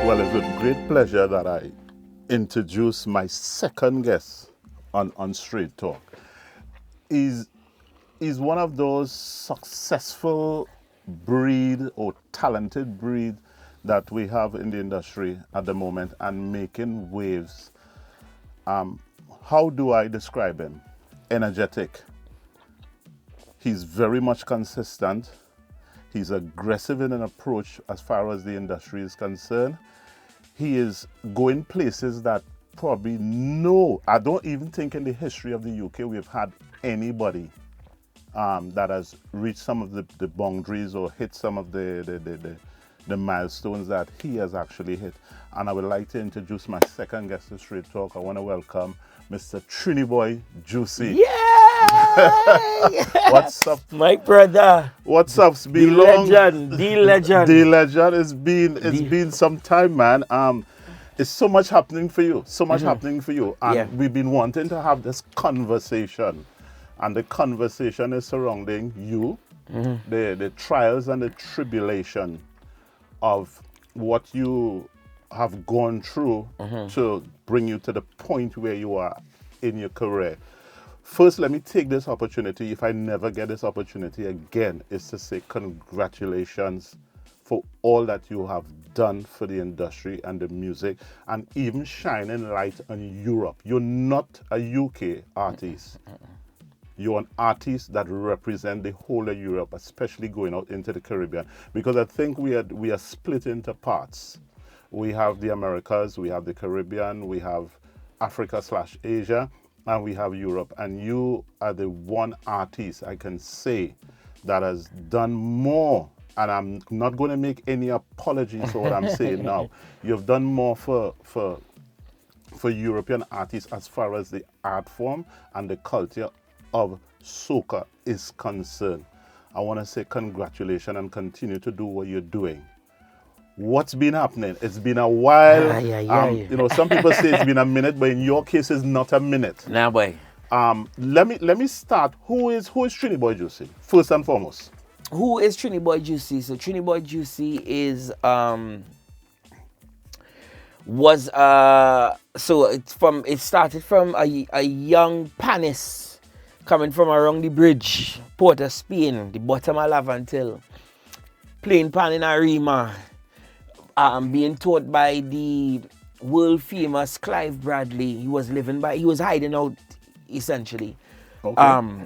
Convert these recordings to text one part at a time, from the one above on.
Well, it's with great pleasure that I introduce my second guest on Straight Talk. He's one of those successful breed or talented breed that we have in the industry at the moment and making waves. How do I describe him? Energetic. He's very much consistent. He's aggressive in an approach as far as the industry is concerned. He is going places that probably I don't even think in the history of the UK we've had anybody that has reached some of the boundaries or hit some of the milestones that he has actually hit. And I would like to introduce my second guest to Straight Talk. I want to welcome Mr. Triniboi Joocie. Yeah! What's up? My brother. What's up? It's been the long. Legend. The legend. The legend. It's been some time, man. It's so much happening for you. So much happening for you. And we've been wanting to have this conversation. And the conversation is surrounding you, the trials and the tribulation of what you have gone through to bring you to the point where you are in your career. First, let me take this opportunity, if I never get this opportunity again, is to say congratulations for all that you have done for the industry and the music, and even shining light on Europe. You're not a UK artist. You're an artist that represents the whole of Europe, especially going out into the Caribbean. Because I think we are split into parts. We have the Americas, we have the Caribbean, we have Africa/Asia, and we have Europe. And you are the one artist I can say that has done more. And I'm not going to make any apologies for what I'm saying now. You've done more for European artists as far as the art form and the culture of soca is concerned. I want to say congratulations and continue to do what you're doing. What's been happening? It's been a while. You know, some people say it's been a minute, but in your case, it's not a minute. Nah, boy. Let me start. Who is Triniboi Joocie? First and foremost. Who is Triniboi Joocie? So Triniboi Joocie is it started from a young panis coming from around the bridge, Port of Spain, the bottom of Lavantil, playing pan in Arima, being taught by the world famous Clive Bradley. He was hiding out essentially. Okay.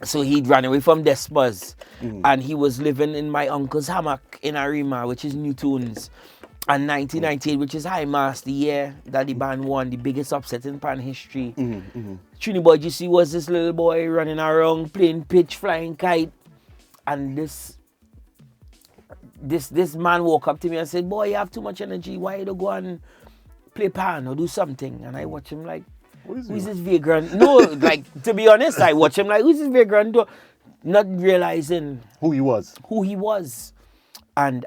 So he ran away from Diaspora's and he was living in my uncle's hammock in Arima, which is Newtown's. And 1998, which is High Mass, the year that the band won the biggest upset in pan history. Triniboi Joocie was this little boy running around, playing pitch, flying kite. And this man walked up to me and said, "Boy, you have too much energy. Why you don't go and play pan or do something?" And I watch him like, who's this vagrant? No, like, to be honest, I watch him like, who's this vagrant? Not realizing who he was. And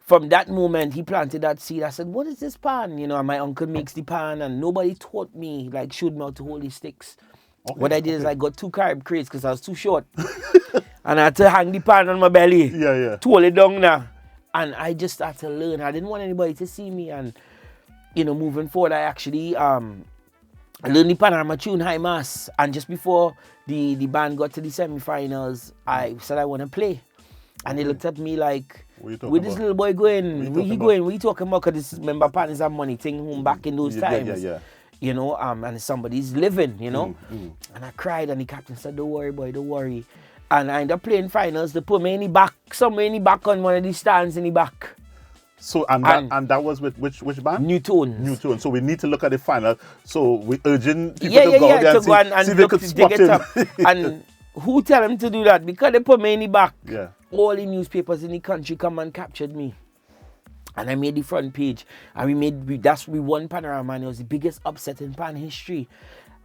from that moment, he planted that seed. I said, "What is this pan?" You know, and my uncle makes the pan, and nobody taught me, like, showed me how to hold the sticks. Okay, what I did is I got 2 carb crates because I was too short. And I had to hang the pan on my belly. To hold it down now. And I just started to learn. I didn't want anybody to see me. And, you know, moving forward, I actually learned the Panama tune High Mass. And just before the band got to the semi-finals, I said I want to play. And they looked at me like, where this little boy going? Where he going? What you talking about? Because this member partners have money thing home back in those times. You know, and somebody's living, you know. And I cried and the captain said, "Don't worry, boy, don't worry." And I ended up playing finals. They put me in the back, somewhere in the back on one of these stands in the back. So and that was with which band? Newtown. So we need to look at the final. So we urging people to go out there and see if they could spot him. And who tell him to do that? Because they put me in the back. Yeah. All the newspapers in the country come and captured me. And I made the front page. And we won Panorama, and it was the biggest upset in pan history.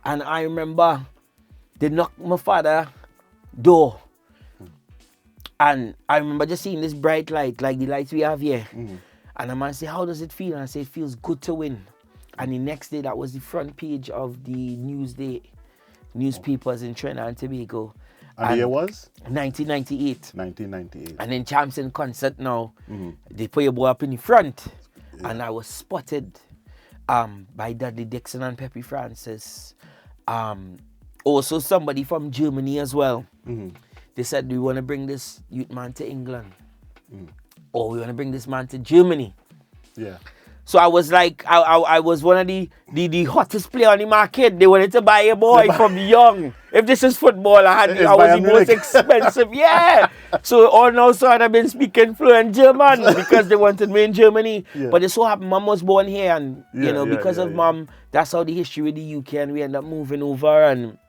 And I remember they knocked my father's door. And I remember just seeing this bright light, like the lights we have here. And the man said, "How does it feel?" And I said, "It feels good to win." And the next day, that was the front page of the newspapers in Trinidad and Tobago. And the year was? 1998. 1998. And in Champs in Concert now, they put your boy up in the front. Yeah. And I was spotted by Dudley Dixon and Pepe Francis. Also somebody from Germany as well. They said, we want to bring this youth man to England. Or we want to bring this man to Germany. Yeah. So I was like, I was one of the hottest player on the market. They wanted to buy a boy from young. If this is football, I was the most expensive. Yeah. So all now so I've been speaking fluent German because they wanted me in Germany. Yeah. But it so happened Mom was born here, and because of Mom, that's how the history with the UK, and we end up moving over, and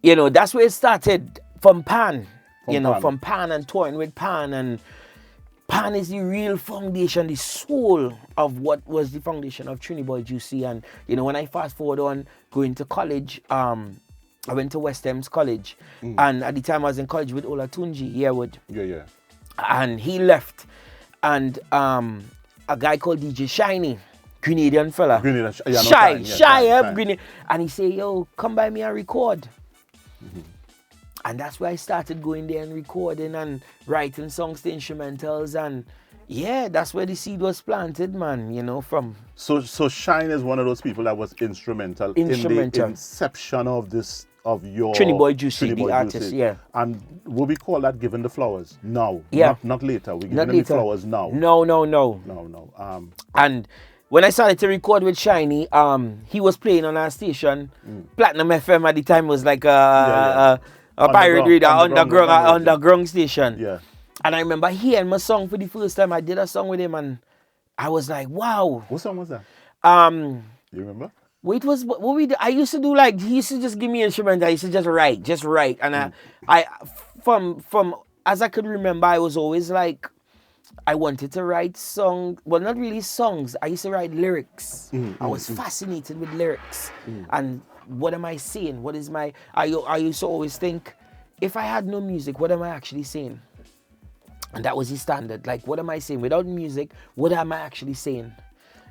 that's where it started from Pan. From Pan and touring with Pan, and Pan is the real foundation, the soul of what was the foundation of Triniboi Joocie. And, when I fast forward on going to college, I went to West Thames College. And at the time I was in college with Olatunji Yearwood. Yeah. And he left. And a guy called DJ Shiny, Grenadian fella. Shy. And he said, yo, come by me and record. And that's where I started going there and recording and writing songs to instrumentals, and that's where the seed was planted, man, from. So Shine is one of those people that was instrumental in the inception of your Triniboi Joocie, the artist, yeah. And would we call that giving the flowers now? Yeah. Not later. We're giving the flowers now. No. And when I started to record with Shiny, he was playing on our station. Platinum FM at the time was like a pirate radio, underground station. Yeah. And I remember hearing my song for the first time. I did a song with him, and I was like, wow. What song was that? You remember? It was what we did. I used to do, like, he used to just give me instruments. I used to just write. And I from as I could remember, I was always like, I wanted to write songs. Well, not really songs. I used to write lyrics. I was fascinated with lyrics. And what am I saying? What is my... I used to always think, if I had no music, what am I actually saying? And that was the standard. Like, what am I saying? Without music, what am I actually saying?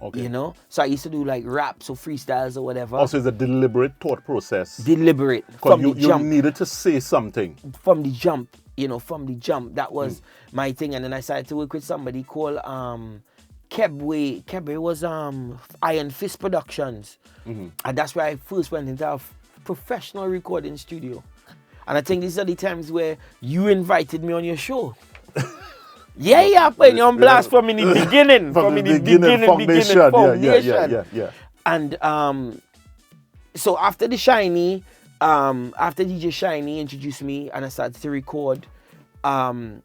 Okay. So I used to do like raps or freestyles or whatever. Also, it's a deliberate thought process. Deliberate. From the jump. You needed to say something. From the jump. That was my thing. And then I started to work with somebody called Kebwe. Kebwe was Iron Fist Productions. And that's where I first went into a professional recording studio. And I think these are the times where you invited me on your show. Putting you on blast from in the beginning. From the beginning foundation. Yeah. And so after the Shiny, after DJ Shiny introduced me and I started to record, I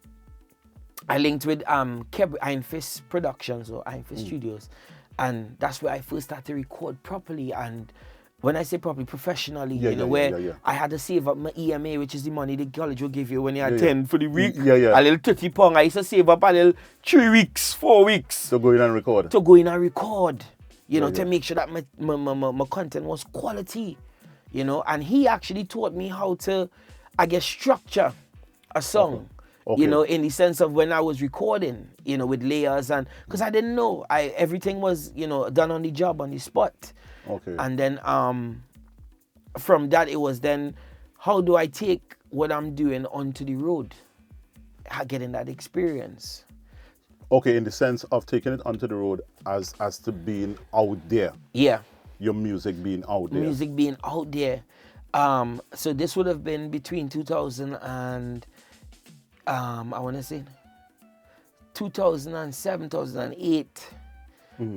linked with Iron Fist Productions or Iron Fist Studios. And that's where I first started to record properly. And when I say properly, professionally, where I had to save up my EMA, which is the money the college will give you when you attend for the week. A little 30 pounds. I used to save up a little 3 weeks, 4 weeks. To go in and record. To make sure that my content was quality. And he actually taught me how to, structure a song. Okay. In the sense of when I was recording, with layers, and because I didn't know, everything was, done on the job, on the spot. Okay. And then from that, it was then, how do I take what I'm doing onto the road? Getting that experience. Okay, in the sense of taking it onto the road as to being out there. Yeah. Your music being out there. So this would have been between 2000 and... I want to say 2007, 2008.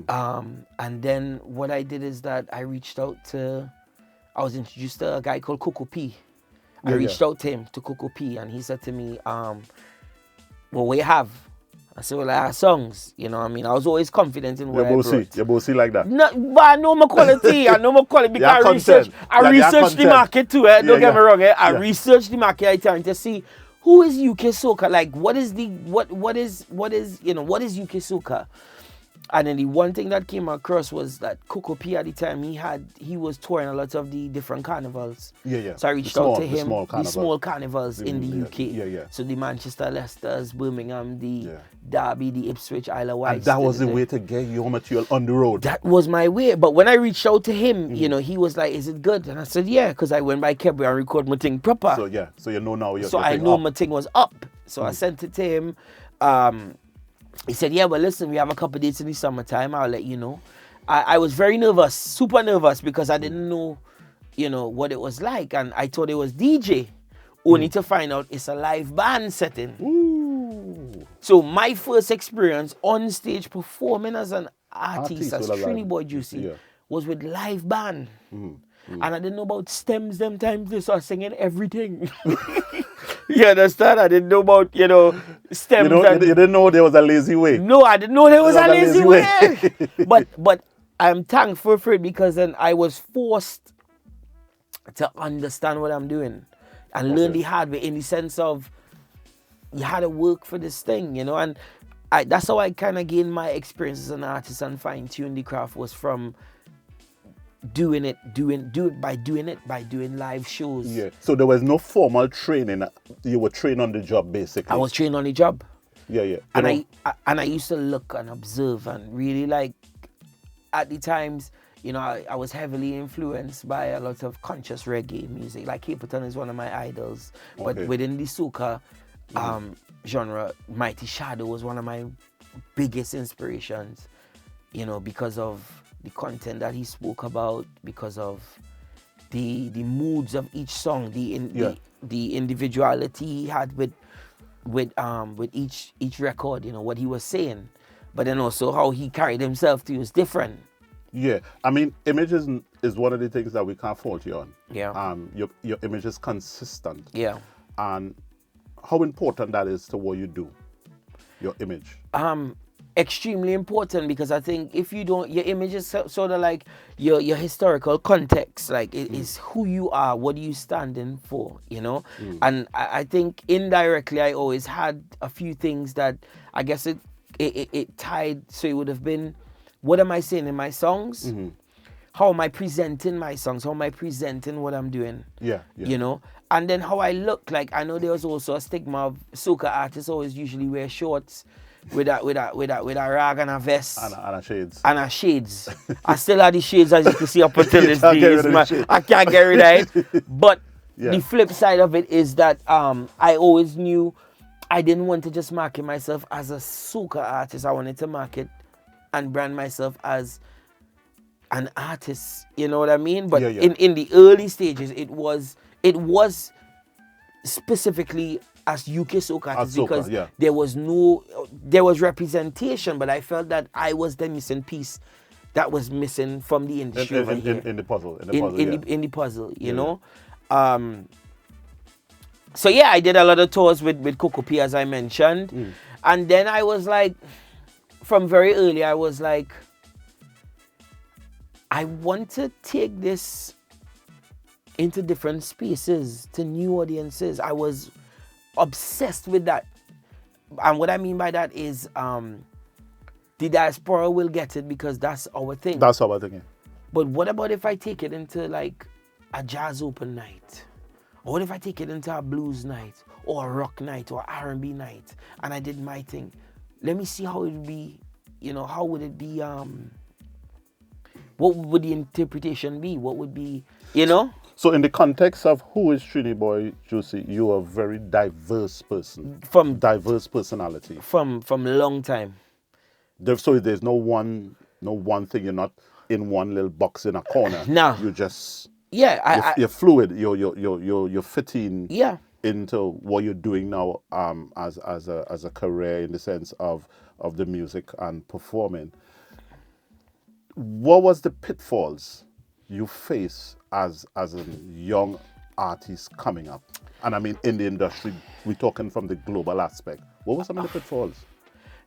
And then what I did is that I was introduced to a guy called Coco P. I reached out to him, to Coco P, and he said to me, what you have? I said, well, I have songs, I was always confident in what I brought. You're bossy like that. No, but I know my quality. Because I researched the market too. Don't get me wrong. I researched the market trying to see who is UK soca? Like, what is UK soca? And then the one thing that came across was that Coco P at the time, he was touring a lot of the different carnivals. Yeah. So I reached out to him, the small carnivals in the UK. Yeah. So the Manchester, Leicesters, Birmingham, the Derby, the Ipswich, Isle of Wight. And that was the way to get your material on the road. That was my way. But when I reached out to him, you know, he was like, "Is it good?" And I said, "Yeah," because I went by Kebri and recorded my thing proper. So you know now your So I know my thing was up. So I sent it to him. He said, "Yeah, well, listen, we have a couple of dates in the summertime. I'll let you know." I was very nervous, super nervous, because I didn't know, you know, what it was like. And I thought it was DJ, only to find out it's a live band setting. Ooh. So my first experience on stage performing as an artist as Triniboi Joocie was with live band. And I didn't know about stems them times. They started singing everything. You understand? I didn't know about, you know, stems. You didn't know there was a lazy way. No, I didn't know there was a lazy way. But I'm thankful for it, because then I was forced to understand what I'm doing and learn the hard way, in the sense of you had to work for this thing, you know. And that's how I kind of gained my experience as an artist and fine-tune the craft, was from doing it by doing live shows. Yeah. So there was no formal training. You were trained on the job, basically. I was trained on the job. Yeah. And I used to look and observe and really, like, at the times, you know, I was heavily influenced by a lot of conscious reggae music. Like Capleton is one of my idols. But within the soca genre, Mighty Shadow was one of my biggest inspirations, you know, because of the content that he spoke about, because of the moods of each song, the individuality he had with each record, you know, what he was saying, but then also how he carried himself too was different. Yeah, I mean, image is one of the things that we can't fault you on. Yeah. Your image is consistent. Yeah. And how important that is to what you do, your image. Extremely important, because I think if you don't, your image is sort of like your historical context, like it is who you are, what are you standing for, you know. And I think indirectly I always had a few things that I guess it tied. So it would have been, what am I saying in my songs? How am I presenting my songs? How am I presenting what I'm doing? Yeah. You know, and then how I look. Like, I know there was also a stigma of soca artists always usually wear shorts with a rag and a vest and a shades. And a shades. I still have the shades, as you can see, up until this day. I can't get rid of it. But the flip side of it is that I always knew I didn't want to just market myself as a soca artist. I wanted to market and brand myself as an artist. You know what I mean? But in the early stages, it was specifically as UK soca artists, because there was representation, but I felt that I was the missing piece that was missing from the industry in the puzzle. In the puzzle, you know. So yeah, I did a lot of tours with Coco P, as I mentioned, and then I was like, from very early, I was like, I want to take this into different spaces, to new audiences. I was obsessed with that. And what I mean by that is the diaspora will get it because that's our thing. That's our thing, yeah. But what about if I take it into like a jazz open night? Or what if I take it into a blues night or a rock night or R&B night and I did my thing? Let me see how it would be, you know, how would it be, what would the interpretation be? What would be, you know? So in the context of who is Triniboi Joocie, you are a very diverse person. Diverse personality. From a long time. So there's no one thing. You're not in one little box in a corner. No. You just you're fluid. You're fitting into what you're doing now as a career in the sense of the music and performing. What was the pitfalls you face as a young artist coming up? And I mean in the industry, we're talking from the global aspect. What were some of the pitfalls?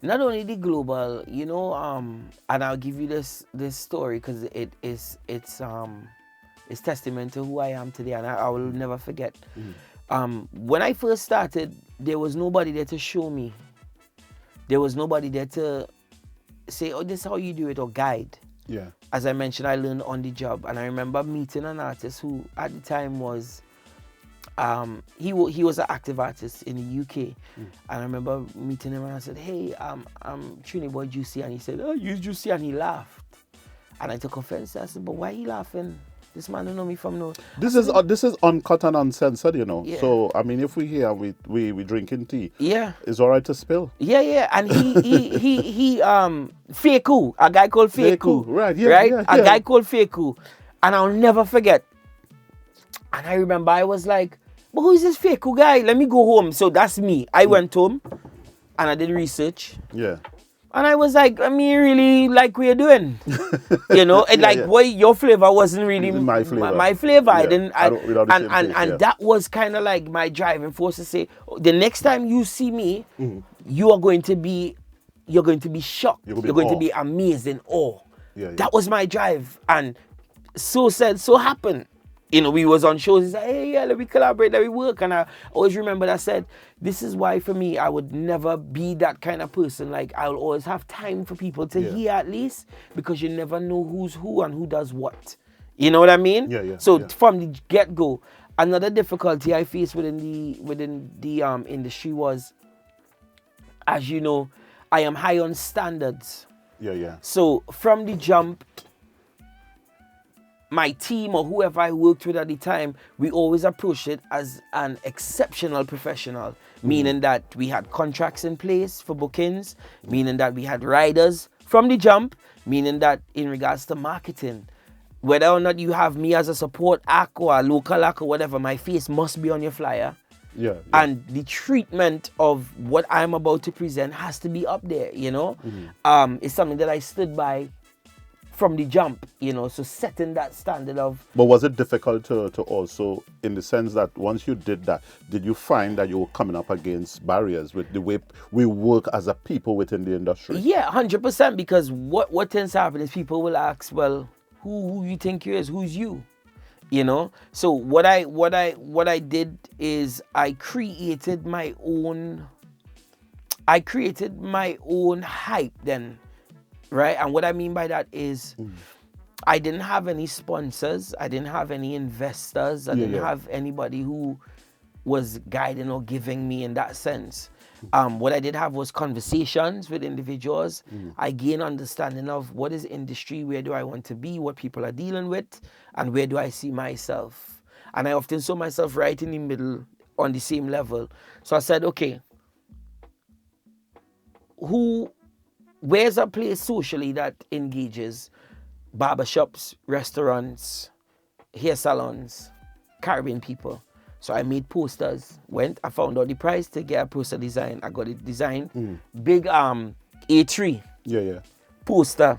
Not only the global, you know, and I'll give you this story because it's testament to who I am today, and I will never forget. When I first started, there was nobody there to show me. There was nobody there to say, oh, this is how you do it, or guide. Yeah. As I mentioned, I learned on the job. And I remember meeting an artist who at the time was, he was an active artist in the UK. And I remember meeting him and I said, hey, I'm Triniboi Joocie. And he said, oh, you Joocie, and he laughed. And I took offense. I said, but why are you laughing? This man don't know me from no. This is uncut and uncensored, you know. Yeah. So I mean, if we here we drinking tea, yeah, it's all right to spill. Yeah. And he Feku, a guy called Feku, right? Yeah, right. Yeah, a guy called Feku, and I'll never forget. And I remember I was like, but who is this Feku guy? Let me go home. So that's me. I went home, and I did research. Yeah. And I was like, I mean, really like what you're doing, you know, and what your flavor wasn't really my flavor. My flavor. Yeah. And that was kind of like my driving force to say, the next time you see me, you're going to be shocked. You're going to be amazed in awe. Yeah. That was my drive, and so said, so happened. You know, we was on shows. He said, hey, yeah, let me collaborate, let me work. And I always remember that I said, this is why for me, I would never be that kind of person. Like, I'll always have time for people to hear at least, because you never know who's who and who does what. You know what I mean? Yeah. So from the get-go, another difficulty I faced within the industry was, as you know, I am high on standards. Yeah. So from the jump, my team or whoever I worked with at the time, we always approached it as an exceptional professional, meaning that we had contracts in place for bookings, meaning that we had riders from the jump, meaning that in regards to marketing, whether or not you have me as a support act or a local act or whatever, my face must be on your flyer. Yeah. And the treatment of what I'm about to present has to be up there, you know. It's something that I stood by from the jump, you know, so setting that standard of... But was it difficult to also, in the sense that once you did that, did you find that you were coming up against barriers with the way we work as a people within the industry? Yeah, 100%, because what tends to happen is people will ask, well, who you think you is? Who's you? You know? So what I did is I created my own hype then. Right? And what I mean by that is I didn't have any sponsors. I didn't have any investors. I didn't have anybody who was guiding or giving me in that sense. What I did have was conversations with individuals. I gained understanding of what is industry, where do I want to be, what people are dealing with, and where do I see myself. And I often saw myself right in the middle on the same level. So I said, okay, where's a place socially that engages barbershops, restaurants, hair salons, Caribbean people? So I made posters, I found out the price to get a poster design. I got it designed. Big A3 poster,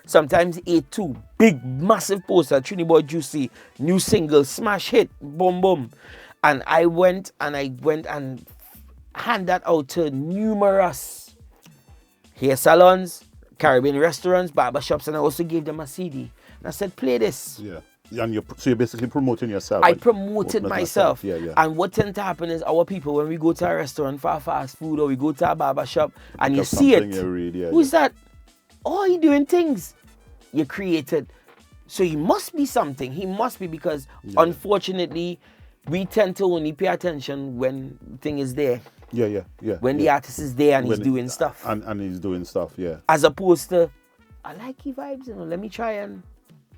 sometimes A2, big massive poster, Triniboi Joocie, new single, smash hit, boom boom. And I went and hand that out to numerous hair salons, Caribbean restaurants, barbershops, and I also gave them a CD. And I said, play this. Yeah. And so you're basically promoting yourself. I promoted myself. Yeah. And what tends to happen is our people, when we go to a restaurant for fast food or we go to a barbershop and you see it, who's that? Oh, he doing things. You created. So he must be something. He must be, because unfortunately, we tend to only pay attention when the thing is there. Yeah. When the artist is there and he's doing stuff. And he's doing stuff, yeah. As opposed to, I like your vibes, you know, let me try and,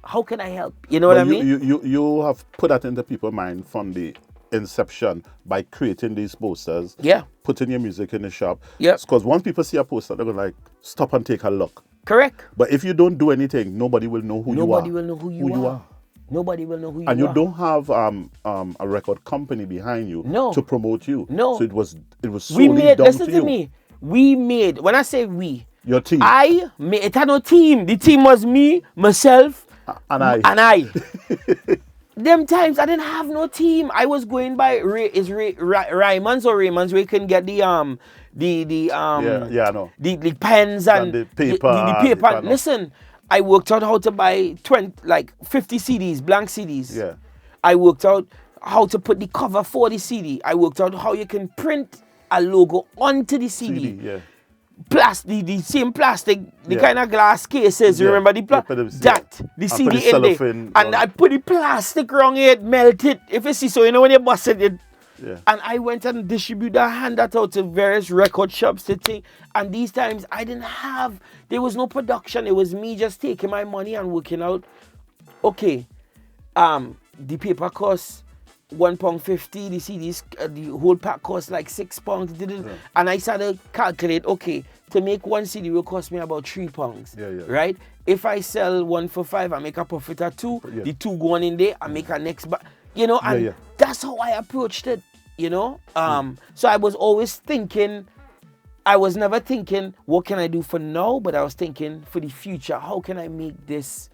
how can I help? You know what I mean? You have put that into people's mind from the inception by creating these posters. Yeah. Putting your music in the shop. Yeah. Because once people see a poster, they're going to stop and take a look. Correct. But if you don't do anything, nobody will know who you are. Nobody will know who you are. Nobody will know who you are. And you don't have a record company behind you to promote you. No. So it was solely down to you. Listen to me. We made, when I say we, your team. It had no team. The team was me, myself, and I. Them times I didn't have no team. I was going by Raymond's or Raymond's, where you can get the I know. The pens and the paper. The paper. Listen, I worked out how to buy 50 CDs, blank CDs. Yeah. I worked out how to put the cover for the CD. I worked out how you can print a logo onto the CD. Yeah. plastic, the same plastic, the kind of glass cases. You remember the the CD in there, and I put the plastic around it, melt it. If you see, so you know when you bust it. Yeah. And I went and distributed that, hand that out to various record shops to take. And these times I didn't have, there was no production. It was me just taking my money and working out. Okay, the paper costs £1.50. The CDs, the whole pack costs like £6. Yeah. And I started to calculate. Okay, to make one CD will cost me about £3. Yeah, yeah. Right? If I sell one for £5, I make a profit of £2. Yeah. The $2 going in there, I make a next. You know, and that's how I approached it. You know, so I was always thinking, I was never thinking, what can I do for now? But I was thinking for the future, how can I make this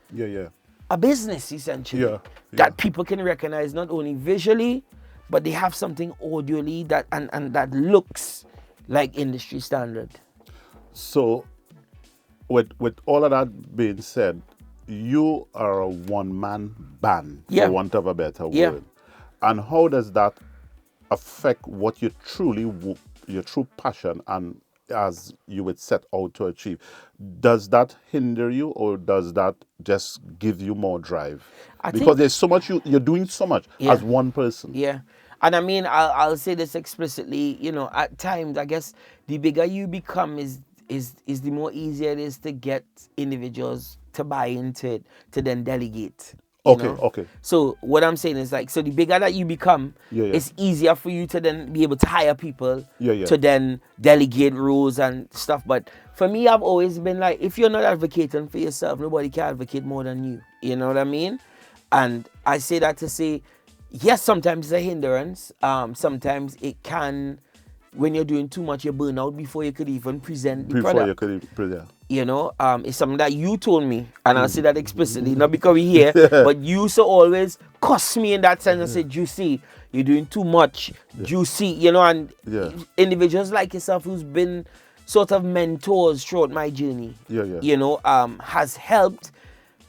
a business, essentially, that people can recognize not only visually, but they have something audially that and that looks like industry standard. So, with all of that being said, you are a one-man band, for want of a better word. And how does that affect what you your true passion and as you would set out to achieve? Does that hinder you, or does that just give you more drive? Because there's so much, you're doing so much as one person. Yeah. And I mean, I'll say this explicitly, you know, at times, I guess the bigger you become is the more easier it is to get individuals to buy into it, to then delegate. Okay. So what I'm saying is like, so the bigger that you become, it's easier for you to then be able to hire people to then delegate roles and stuff. But for me, I've always been like, if you're not advocating for yourself, nobody can advocate more than you. You know what I mean? And I say that to say, yes, sometimes it's a hindrance. Sometimes it can, when you're doing too much, you burn out before you could even present the product. You know, it's something that you told me, and I'll say that explicitly, not because we're here, but you so always cuss me in that sense and say, Joocie, you're doing too much, Joocie, you know, and individuals like yourself who's been sort of mentors throughout my journey, you know, has helped,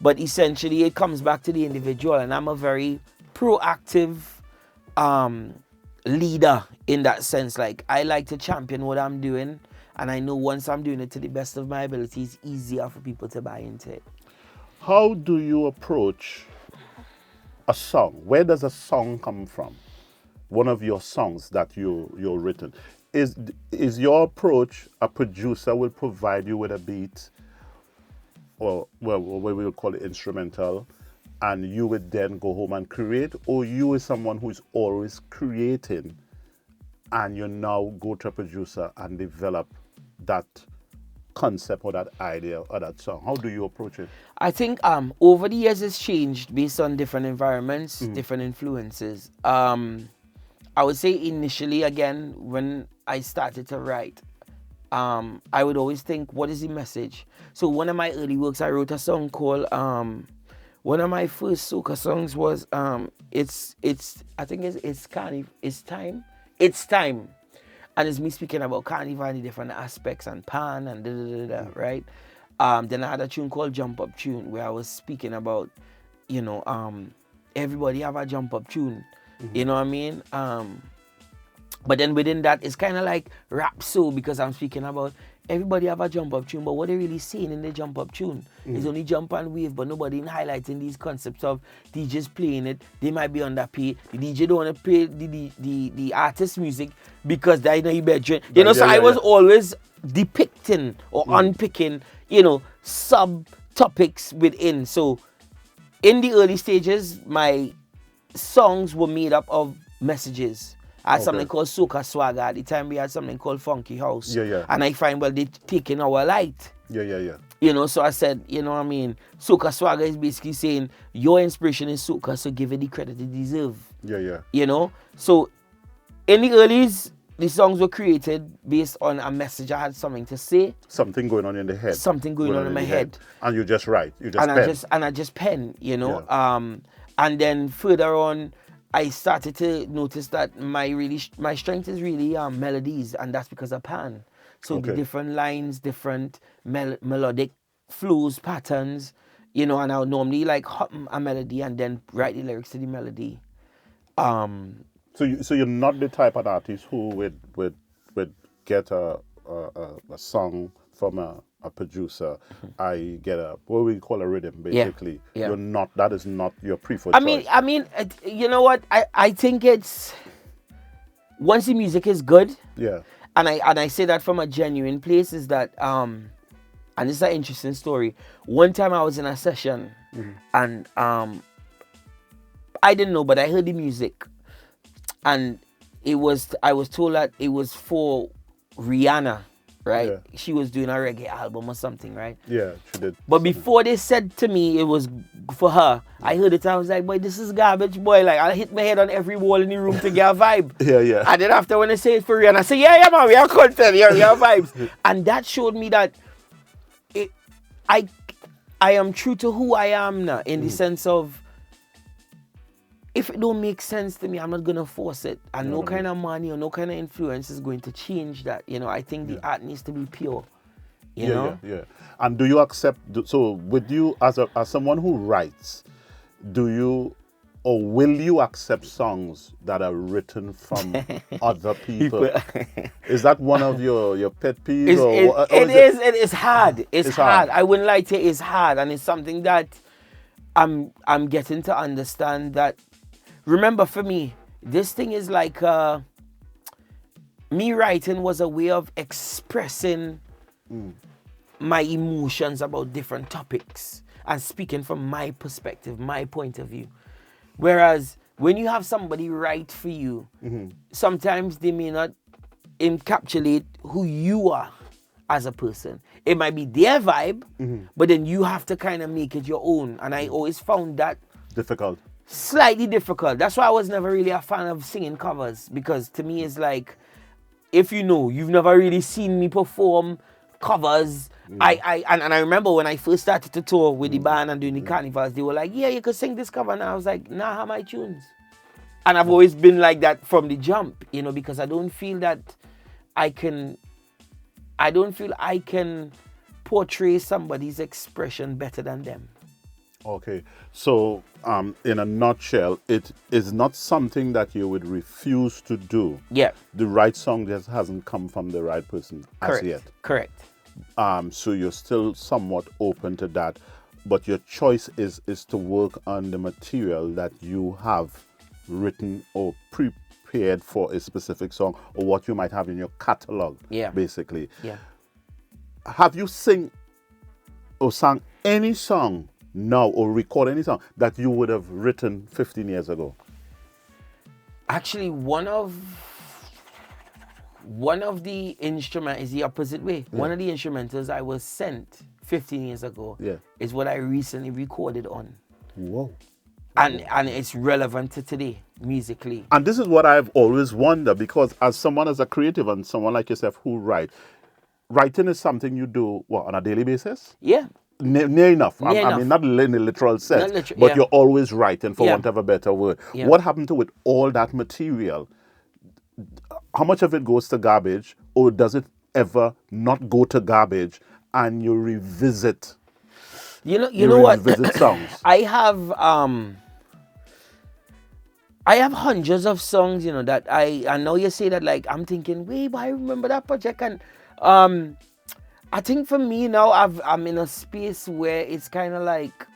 but essentially it comes back to the individual, and I'm a very proactive leader in that sense. Like, I like to champion what I'm doing. And I know once I'm doing it to the best of my ability, it's easier for people to buy into it. How do you approach a song? Where does a song come from? One of your songs that you're written. Is your approach, a producer will provide you with a beat, or well, we will call it instrumental, and you would then go home and create, or you is someone who is always creating, and you now go to a producer and develop that concept or that idea or that song? How do you approach it? I think over the years it's changed based on different environments, different influences. I would say initially, again, when I started to write, I would always think, what is the message? So one of my early works, I wrote a song called, one of my first soca songs was, I think it's Carnival, It's Time. And it's me speaking about Carnival and the different aspects and pan and right? Then I had a tune called Jump Up Tune where I was speaking about, you know, everybody have a jump up tune. You know what I mean? But then within that, it's kind of like rap soul, because I'm speaking about everybody have a jump up tune, but what they're really saying in the jump up tune is only jump and wave, but nobody highlighting these concepts of DJs playing it. They might be underpaid. The DJ don't want to play the artist music because they know you better. You know, so I was always depicting or unpicking, you know, subtopics within. So in the early stages, my songs were made up of messages. I had something called Soca Swagger. At the time, we had something called Funky House. And I find, well, they're taking our light. You know, so I said, you know what I mean? Soca Swagger is basically saying, your inspiration is Soca, so give it the credit it deserves. You know? So, in the earlies, the songs were created based on a message. I had something to say. Something going on in the head. Something going on in my head. And you just write. You just pen. I just pen, you know? And then further on, I started to notice that my strength is really melodies, and that's because of pan. So the different lines, different melodic flows, patterns, you know, and I would normally like hum a melody and then write the lyrics to the melody. So you're not the type of artist who would get a a song from a producer, I get what we call a rhythm, basically. Yeah. That is not your preferred choice. I mean, you know what? I think it's, once the music is good, Yeah. and I say that from a genuine place, is that and this is an interesting story. One time I was in a session, and I didn't know, but I heard the music, and I was told that it was for Rihanna, right? Yeah. She was doing a reggae album or something, right? Yeah, she did. But before they said to me it was for her, I heard it and I was like, boy, this is garbage, boy. Like, I hit my head on every wall in the room to get a vibe. Yeah. And then after, when they say it's for Rihanna, I say, yeah, man, we have content, yeah, we have vibes. And that showed me that I am true to who I am now, in the sense of, if it don't make sense to me, I'm not gonna force it. And no kind of money or no kind of influence is going to change that. I think the art needs to be pure. You know? Yeah. And do you accept? So, with you as someone who writes, do you or will you accept songs that are written from other people? Is that one of your pet peeves? It is hard. It's hard. I wouldn't lie to you, it's hard, and it's something that I'm getting to understand that. Remember, for me, this thing is like me writing was a way of expressing my emotions about different topics and speaking from my perspective, my point of view. Whereas when you have somebody write for you, sometimes they may not encapsulate who you are as a person. It might be their vibe, but then you have to kind of make it your own. And I always found that difficult. Slightly difficult. That's why I was never really a fan of singing covers, because to me it's like, if you've never really seen me perform covers. I remember when I first started to tour with the band and doing the carnivals, they were like, yeah, you could sing this cover, and I was like, nah, I have my tunes. And I've always been like that from the jump, because I don't feel I can portray somebody's expression better than them. Okay, so in a nutshell, it is not something that you would refuse to do. Yeah. The right song just hasn't come from the right person as yet. Correct. So you're still somewhat open to that, but your choice is to work on the material that you have written or prepared for a specific song, or what you might have in your catalog. Yeah. Basically. Yeah. Have you sing or sang any song now, or record any song that you would have written 15 years ago? Actually, one of the instrument is the opposite way. Yeah. One of the instrumentals I was sent 15 years ago is what I recently recorded on. Whoa. And it's relevant to today, musically. And this is what I've always wondered, because as a creative and someone like yourself who writing is something you do, on a daily basis? Yeah. Near enough. I mean, not in a literal sense, but you're always writing, for want of a better word. Yeah. What happened to it, all that material? How much of it goes to garbage, or does it ever not go to garbage and you revisit? You know what? Revisit songs. I have hundreds of songs, that I know you say that, like, I'm thinking, wait, but I remember that project, and I think for me now, I'm in a space where it's kind of like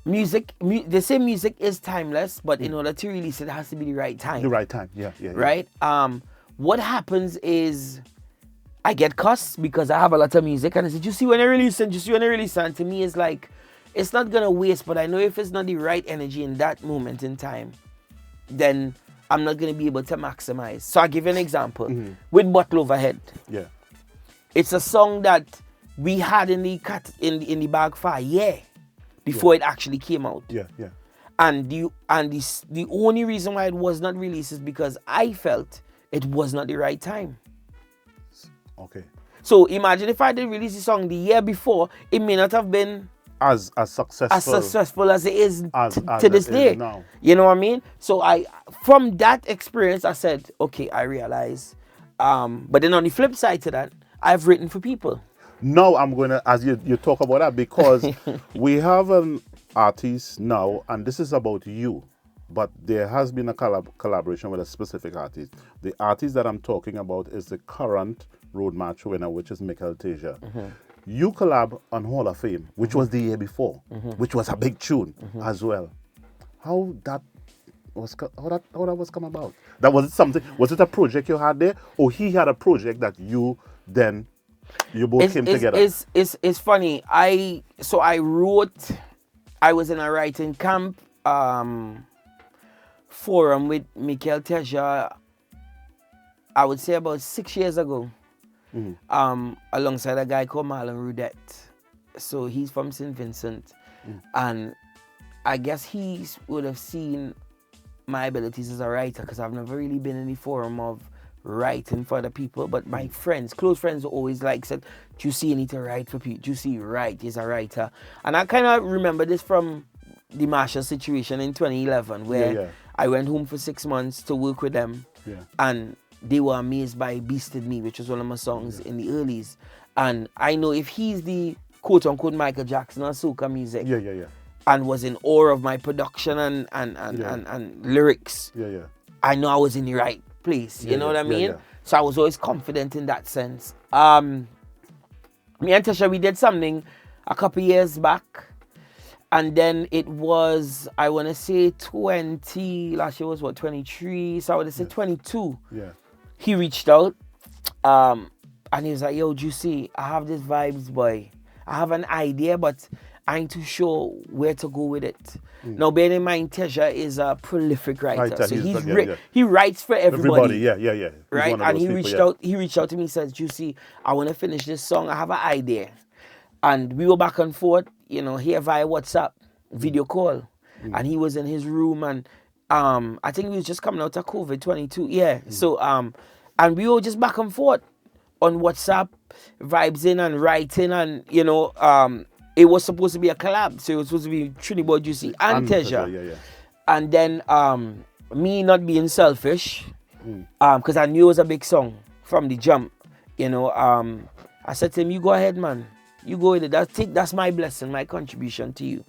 music. They say music is timeless, but in order to release it, it has to be the right time. The right time, yeah. Right? What happens is I get cussed because I have a lot of music, and I say, just see when I release it, and to me it's like, it's not gonna waste, but I know if it's not the right energy in that moment in time, then I'm not going to be able to maximize. So I'll give you an example. With Bottle Overhead. Yeah. It's a song that we had in the bag for a year before it actually came out. Yeah. And the only reason why it was not released is because I felt it was not the right time. Okay. So imagine if I did release the song the year before, it may not have been as successful as it is to this day. Now. You know what I mean? So from that experience, I said, okay, I realize. But then on the flip side to that, I've written for people. Now I'm going to, as you talk about that, because we have an artist now, and this is about you. but there has been a collaboration with a specific artist. The artist that I'm talking about is the current Road March winner, which is Michael Teja. You collab on Hall of Fame, which was the year before, which was a big tune as well. How that was come about? That was it something? Was it a project you had there, or he had a project that you both came together? It's funny. I wrote. I was in a writing camp forum with Michael Teja. I would say about 6 years ago. Alongside a guy called Marlon Rudette. So he's from St. Vincent. And I guess he would have seen my abilities as a writer, because I've never really been in the forum of writing for other people. But my friends, close friends, always said, Joocie, you need to write for people. Joocie, write, he's a writer. And I kind of remember this from the Marshall situation in 2011, where I went home for 6 months to work with them. And they were amazed by Beasted Me, which was one of my songs in the earlys. And I know if he's the quote-unquote Michael Jackson of soca music, and was in awe of my production and lyrics, I know I was in the right place. You know what I mean? So I was always confident in that sense. Me and Tesha, we did something a couple years back. And then it was, I want to say 20, last year was what, 23? So I would say 22. He reached out and he was like, yo, Joocie, I have this vibes, boy. I have an idea, but I ain't too sure where to go with it. Now, bear in mind, Teja is a prolific writer. So he writes for everybody. Right? And he reached out to me and said, Joocie, I want to finish this song. I have an idea. And we were back and forth, here via WhatsApp, video call. And he was in his room, and I think we was just coming out of COVID-22. So, and we were just back and forth on WhatsApp, vibes in and writing, and, it was supposed to be a collab. So it was supposed to be Triniboi Joocie and Teja. And then me not being selfish, because I knew it was a big song from the jump, I said to him, you go ahead, man. You go with it. That's my blessing, my contribution to you.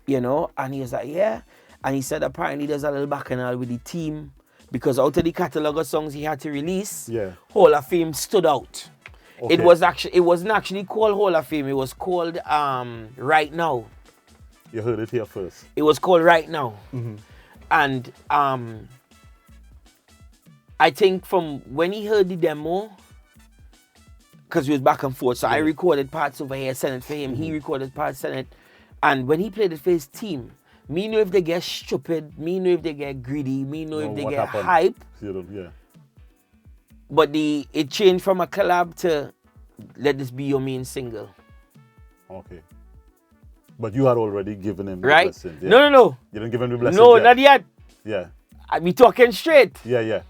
And he was like, yeah. And he said apparently there's a little bacchanal with the team, because out of the catalogue of songs he had to release, Hall of Fame stood out. It wasn't actually called Hall of Fame. It was called Right Now. You heard it here first. It was called Right Now. And I think from when he heard the demo, because we was back and forth, so I recorded parts over here, sent it for him. He recorded parts, sent it. And when he played it for his team, me know if they get stupid, me know if they get greedy, me know if they get hype. But it changed from a collab to let this be your main single. Okay. But you had already given him the blessing. No. You didn't give him the blessing No, yet? not yet. Yeah. I be talking straight. Yeah.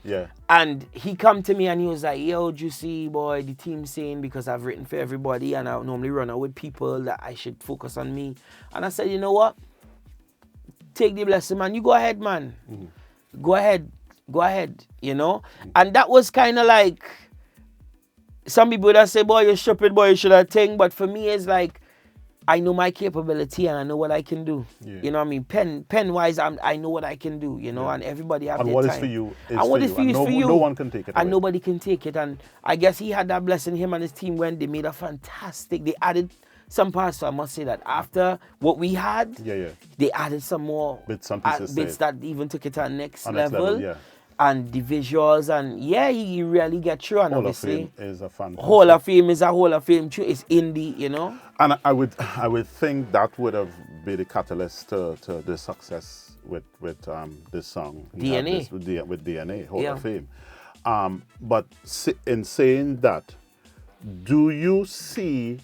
And he come to me and he was like, yo, Joocie, boy, the team saying, because I've written for everybody and I normally run out with people, that I should focus on me. And I said, you know what? Take the blessing, man. You go ahead, man. Go ahead, And that was kind of like, some people that say, boy, you're stupid, boy, you should have think. But for me, it's like, I know my capability and I know what I can do. You know what I mean? Pen-wise, I know what I can do, and everybody have their time. And what is for you is and what is for you is for you. No one can take it away. And nobody can take it. And I guess he had that blessing, him and his team, when they made a fantastic, they added some parts, so I must say that after what we had, they added some more bits that even took it to the next level. And the visuals, and he really get through. And Hall obviously, of Fame is a fantastic. Hall of Fame is a Hall of Fame too. It's indie, And I would think that would have been the catalyst to the success with this song. DNA. With DNA, Hall of Fame. But in saying that, do you see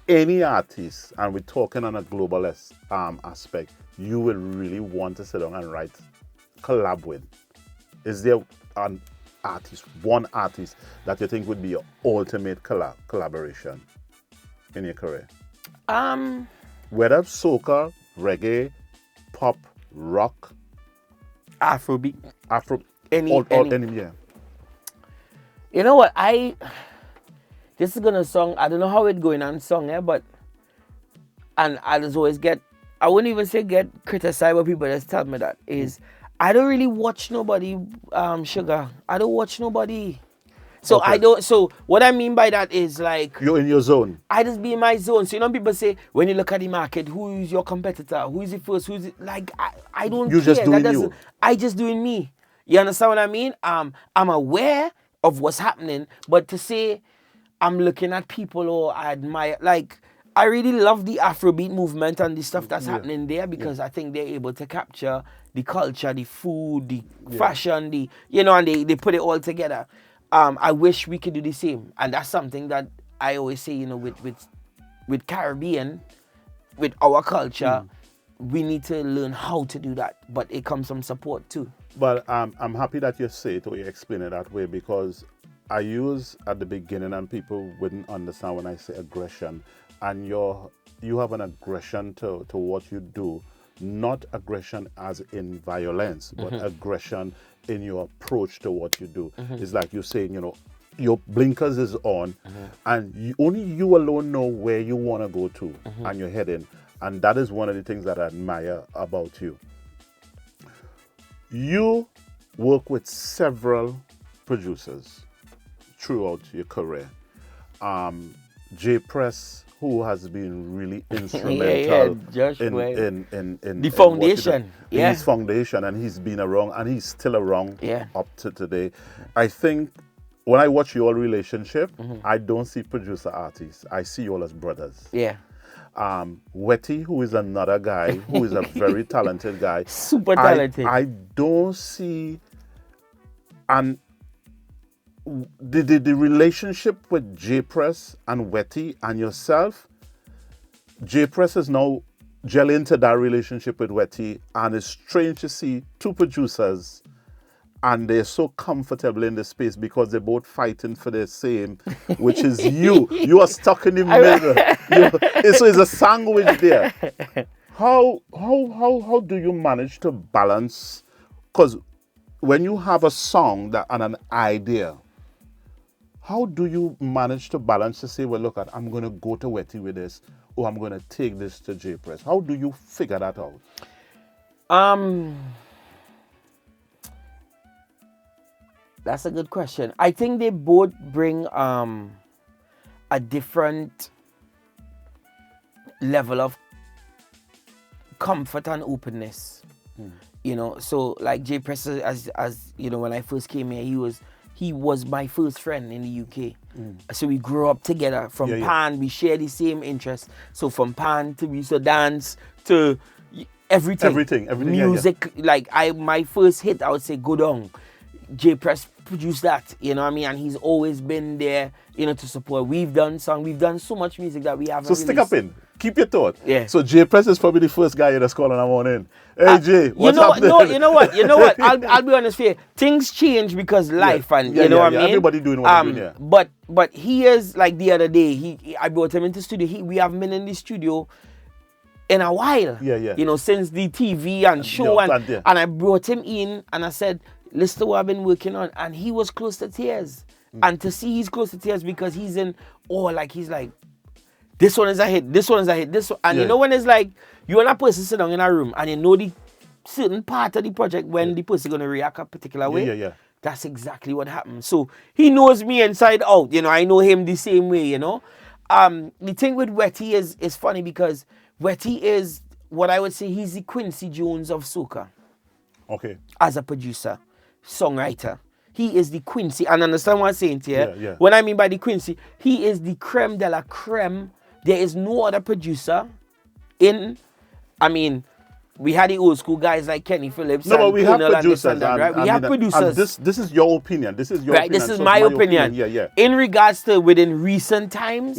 any artist, and we're talking on a global aspect, you will really want to sit down and collab with? Is there one artist that you think would be your ultimate collaboration in your career? Whether soca, reggae, pop, rock, Afrobeat, any. You know what? This is gonna song. I don't know how it's going on song, but and I just always get I wouldn't even say get criticized, but people just tell me that is I don't really watch nobody, Sugar. I don't watch nobody. So Okay. I don't. So what I mean by that is like You're in your zone. I just be in my zone. So you know people say when you look at the market, who is your competitor? Who is the first? Who is it? Like I don't You care. just doing That doesn't. you. I just doing me. You understand what I mean? I'm aware of what's happening, but to say I'm looking at people or I admire, like I really love the Afrobeat movement and the stuff that's happening there because I think they're able to capture the culture, the food, the fashion, the and they put it all together. I wish we could do the same, and that's something that I always say. With Caribbean, with our culture, we need to learn how to do that. But it comes from support too. But I'm happy that you say it or you explain it that way because I use at the beginning and people wouldn't understand when I say aggression. And you have an aggression to what you do, not aggression as in violence, but aggression in your approach to what you do. It's like you're saying, your blinkers is on and only you alone know where you want to go to and you're heading. And that is one of the things that I admire about you. You work with several producers throughout your career. J Press, who has been really instrumental in the foundation. His foundation, and he's been around and he's still around up to today. I think when I watch your relationship, I don't see producer artists. I see you all as brothers. Yeah. Wetty, who is another guy, who is a very talented guy. Super talented. I don't see, and the relationship with J Press and Wetty and yourself, J Press is now gelling into that relationship with Wetty, and it's strange to see two producers and they're so comfortable in the space because they're both fighting for the same, which is you. You are stuck in the middle. So it's a sandwich there. How do you manage to balance? Because when you have a song and an idea, how do you manage to balance to say, well, look, I'm going to go to Wetty with this, or I'm going to take this to J Press? How do you figure that out? That's a good question. I think they both bring a different level of comfort and openness. So like J Press, as when I first came here, he was my first friend in the UK. So we grew up together from Pan. We share the same interests. So from Pan to we used to dance to everything. Music. Like my first hit, I would say Go Down. J Press produced that, and he's always been there, to support. We've done so much music that we haven't. So stick up in. Keep your thought. Yeah. So J Press is probably the first guy that's calling I'm on in. Hey Jay, what's happening? No, you know what? I'll be honest with you. Things change because life and you know what I mean? Everybody doing what they're doing, But he is like the other day, I brought him into studio. We haven't been in the studio in a while. Since the TV and show and I brought him in and I said, listen to what I've been working on, and he was close to tears. And to see he's close to tears because he's in he's like, this one is a hit, this one is a hit, this one. And when it's like, you and a person sit down in a room and you know the certain part of the project when the person going to react a particular way. That's exactly what happened. So he knows me inside out, I know him the same way, The thing with Wetty is funny because Wetty is what I would say he's the Quincy Jones of soca. Okay. As a producer, songwriter. He is the Quincy, and understand what I'm saying to you? Yeah. When I mean by the Quincy, he is the creme de la creme. There is no other producer we had the old school guys like Kenny Phillips. No, but we have producers. Right? We have producers. This is your opinion. This is your right, opinion. This is my opinion. Yeah. In regards to within recent times,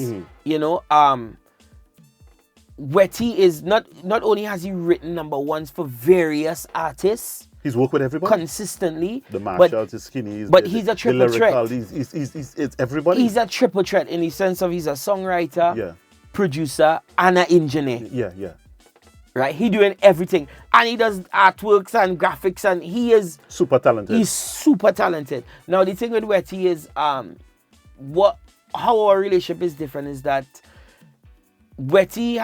Wetty is not only has he written number ones for various artists. He's worked with everybody consistently. The Marshalls, the Skinnies, but he's a triple threat. It's everybody. He's a triple threat in the sense of he's a songwriter, producer, and an engineer. Yeah. Right, he doing everything, and he does artworks and graphics, and he is super talented. He's super talented. Now the thing with Wetty is, how our relationship is different is that Wetty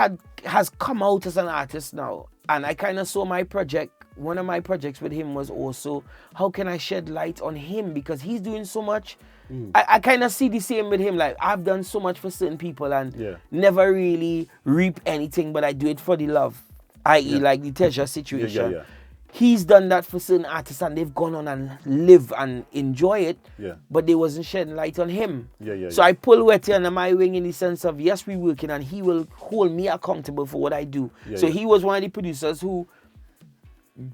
has come out as an artist now, and I kind of saw my project. One of my projects with him was also how can I shed light on him because he's doing so much. I kind of see the same with him. Like I've done so much for certain people and never really reap anything, but I do it for the love, i.e. like the Teja situation. He's done that for certain artists and they've gone on and live and enjoy it, but they wasn't shedding light on him. So I pull Wetty under my wing in the sense of, yes, we're working and he will hold me accountable for what I do. So he was one of the producers who,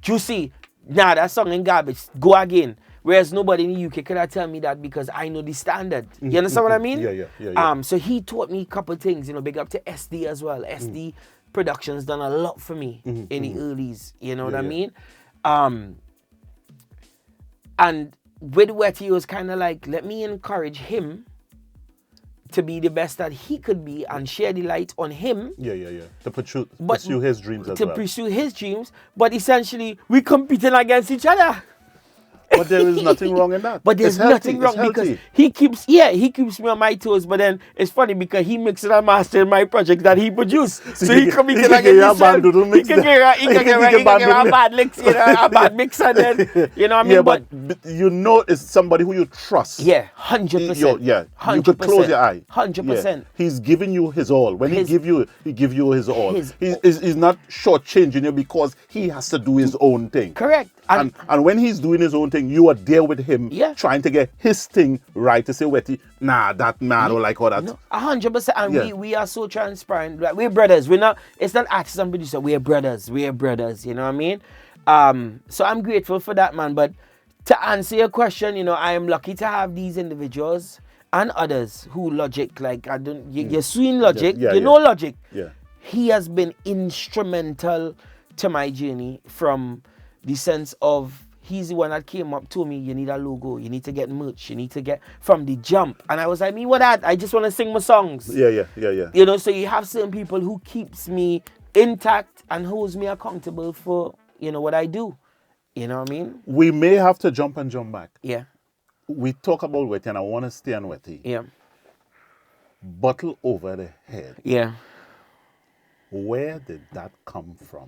Joocie, nah, that song in garbage, go again. Whereas nobody in the UK could have tell me that because I know the standard. You understand what I mean? So he taught me a couple of things, you know, big up to SD as well. SD Productions done a lot for me in the earlys, you know what I mean? And with Wetty, it was kind of like, let me encourage him to be the best that he could be and share the light on him. To pursue his dreams as well. To pursue his dreams, but essentially, we competing against each other. But there is nothing wrong in that. But there's nothing wrong because he keeps me on my toes. But then it's funny because he mixes and masters my project that he produced. So he competing against himself. He can get a bad mix, you know, a bad mix, and then you know what I mean. But you know, it's somebody who you trust. 100%. You could close your eye. 100%. He's giving you his all. When he give you his all. He's not shortchanging you because he has to do his own thing. Correct. And when he's doing his own thing, you are there with him, trying to get his thing right. To say, Wetty, nah, that man, I don't like all that. 100%. And we are so transparent. Like, we're brothers. It's not artist and producer. We're brothers. You know what I mean? So I'm grateful for that, man. But to answer your question, you know, I am lucky to have these individuals and others who Logic, like, you're suing Logic, know Logic. He has been instrumental to my journey from the sense of he's the one that came up to me, you need a logo, you need to get merch, you need to get from the jump. And I was like, me what that? I just want to sing my songs. You know, so you have certain people who keeps me intact and holds me accountable for, you know, what I do. You know what I mean? We may have to jump back. We talk about Wetty and I want to stay on Wetty. Bottle over the head. Where did that come from?